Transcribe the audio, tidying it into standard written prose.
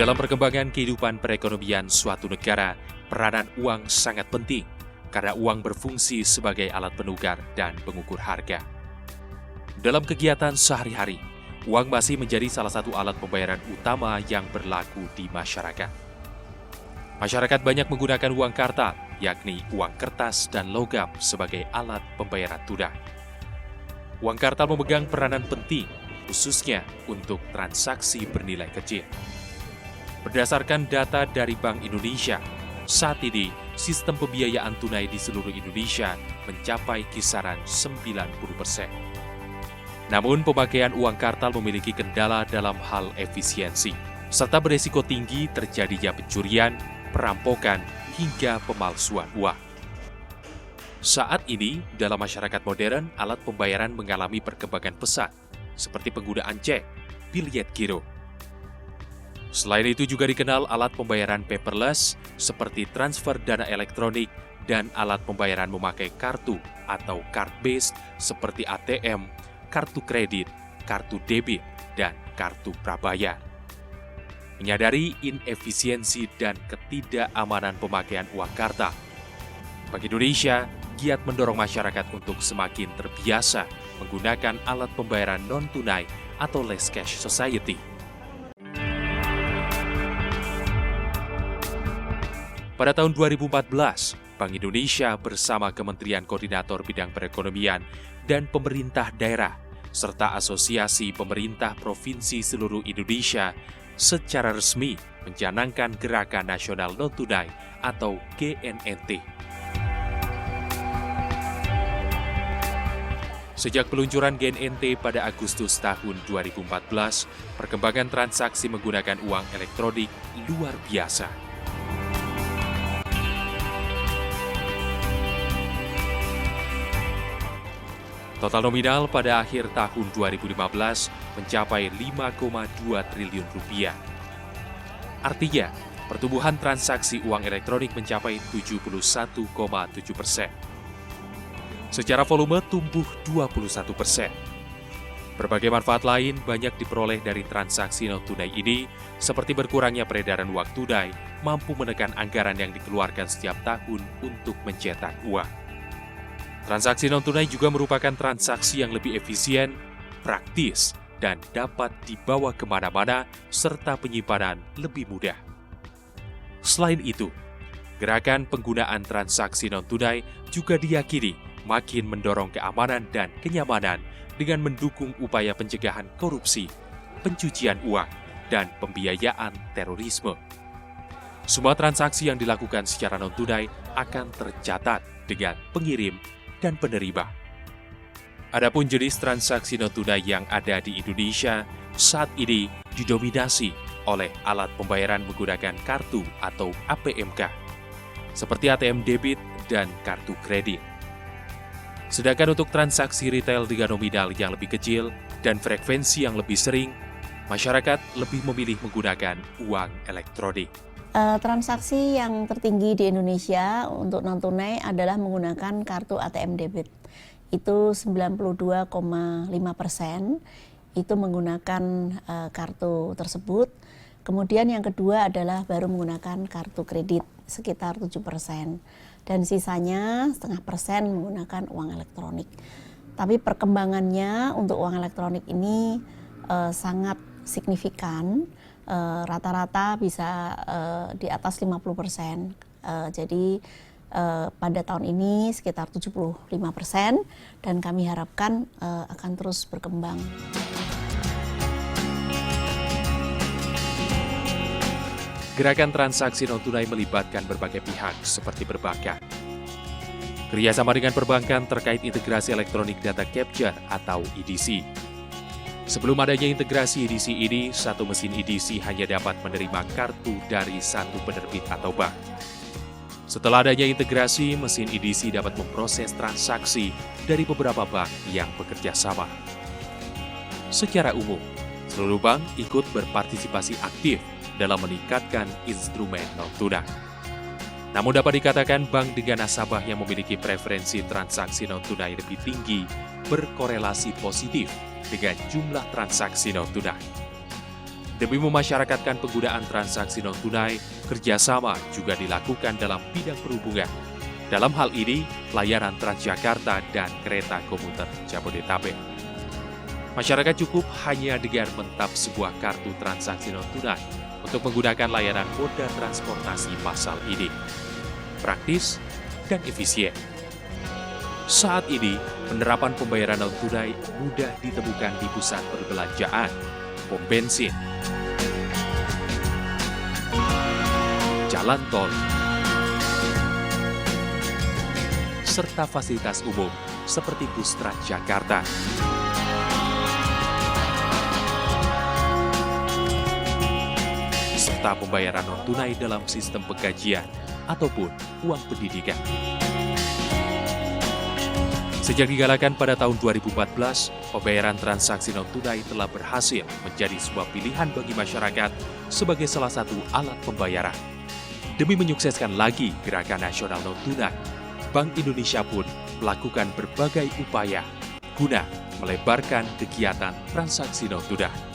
Dalam perkembangan kehidupan perekonomian suatu negara, peranan uang sangat penting karena uang berfungsi sebagai alat penukar dan pengukur harga. Dalam kegiatan sehari-hari, uang masih menjadi salah satu alat pembayaran utama yang berlaku di masyarakat. Masyarakat banyak menggunakan uang kartal, yakni uang kertas dan logam sebagai alat pembayaran tunai. Uang kartal memegang peranan penting, khususnya untuk transaksi bernilai kecil. Berdasarkan data dari Bank Indonesia, saat ini sistem pembiayaan tunai di seluruh Indonesia mencapai kisaran 90%. Namun, pemakaian uang kartal memiliki kendala dalam hal efisiensi, serta beresiko tinggi terjadinya pencurian, perampokan, hingga pemalsuan uang. Saat ini, dalam masyarakat modern, alat pembayaran mengalami perkembangan pesat, seperti penggunaan cek, biljet giro. Selain itu juga dikenal alat pembayaran paperless seperti transfer dana elektronik dan alat pembayaran memakai kartu atau card-based seperti ATM, kartu kredit, kartu debit, dan kartu prabayar. Menyadari inefisiensi dan ketidakamanan pemakaian uang kartal, Bank Indonesia giat mendorong masyarakat untuk semakin terbiasa menggunakan alat pembayaran non-tunai atau less cash society. Pada tahun 2014, Bank Indonesia bersama Kementerian Koordinator Bidang Perekonomian dan pemerintah daerah, serta Asosiasi Pemerintah Provinsi seluruh Indonesia secara resmi mencanangkan Gerakan Nasional Non-Tunai atau GNNT. Sejak peluncuran GNNT pada Agustus tahun 2014, perkembangan transaksi menggunakan uang elektronik luar biasa. Total nominal pada akhir tahun 2015 mencapai 5,2 triliun rupiah. Artinya, pertumbuhan transaksi uang elektronik mencapai 71,7%. Secara volume tumbuh 21%. Berbagai manfaat lain banyak diperoleh dari transaksi non-tunai ini, seperti berkurangnya peredaran uang tunai, mampu menekan anggaran yang dikeluarkan setiap tahun untuk mencetak uang. Transaksi non-tunai juga merupakan transaksi yang lebih efisien, praktis, dan dapat dibawa kemana-mana, serta penyimpanan lebih mudah. Selain itu, gerakan penggunaan transaksi non-tunai juga diyakini makin mendorong keamanan dan kenyamanan dengan mendukung upaya pencegahan korupsi, pencucian uang, dan pembiayaan terorisme. Semua transaksi yang dilakukan secara non-tunai akan tercatat dengan pengirim dan penerima. Adapun jenis transaksi non-tunai yang ada di Indonesia saat ini didominasi oleh alat pembayaran menggunakan kartu atau APMK, seperti ATM debit dan kartu kredit. Sedangkan untuk transaksi retail dengan nominal yang lebih kecil dan frekuensi yang lebih sering, masyarakat lebih memilih menggunakan uang elektronik. Transaksi yang tertinggi di Indonesia untuk non-tunai adalah menggunakan kartu ATM debit. Itu 92,5% itu menggunakan kartu tersebut. Kemudian yang kedua adalah baru menggunakan kartu kredit sekitar 7%. Dan sisanya 0,5% menggunakan uang elektronik. Tapi perkembangannya untuk uang elektronik ini sangat signifikan. Rata-rata bisa di atas 50%. Jadi pada tahun ini sekitar 75% dan kami harapkan akan terus berkembang. Gerakan transaksi non-tunai melibatkan berbagai pihak seperti perbankan. Kerjasama dengan perbankan terkait integrasi elektronik data capture atau EDC. Sebelum adanya integrasi EDC ini, satu mesin EDC hanya dapat menerima kartu dari satu penerbit atau bank. Setelah adanya integrasi, mesin EDC dapat memproses transaksi dari beberapa bank yang bekerja sama. Secara umum, seluruh bank ikut berpartisipasi aktif dalam meningkatkan instrumen non-tunai. Namun dapat dikatakan bank dengan nasabah yang memiliki preferensi transaksi non-tunai lebih tinggi berkorelasi positif dengan jumlah transaksi non-tunai. Demi memasyarakatkan penggunaan transaksi non-tunai, kerjasama juga dilakukan dalam bidang perhubungan. Dalam hal ini, layanan Transjakarta dan kereta komuter Jabodetabek. Masyarakat cukup hanya dengan mentap sebuah kartu transaksi non-tunai untuk menggunakan layanan moda transportasi massal ini. Praktis dan efisien. Saat ini, penerapan pembayaran non-tunai mudah ditemukan di pusat perbelanjaan, pom bensin, jalan tol, serta fasilitas umum seperti bus Transjakarta. Serta pembayaran non-tunai dalam sistem penggajian ataupun uang pendidikan. Sejak digalakan pada tahun 2014, pembayaran transaksi non-tunai telah berhasil menjadi sebuah pilihan bagi masyarakat sebagai salah satu alat pembayaran. Demi menyukseskan lagi gerakan nasional non-tunai, Bank Indonesia pun melakukan berbagai upaya guna melebarkan kegiatan transaksi non-tunai.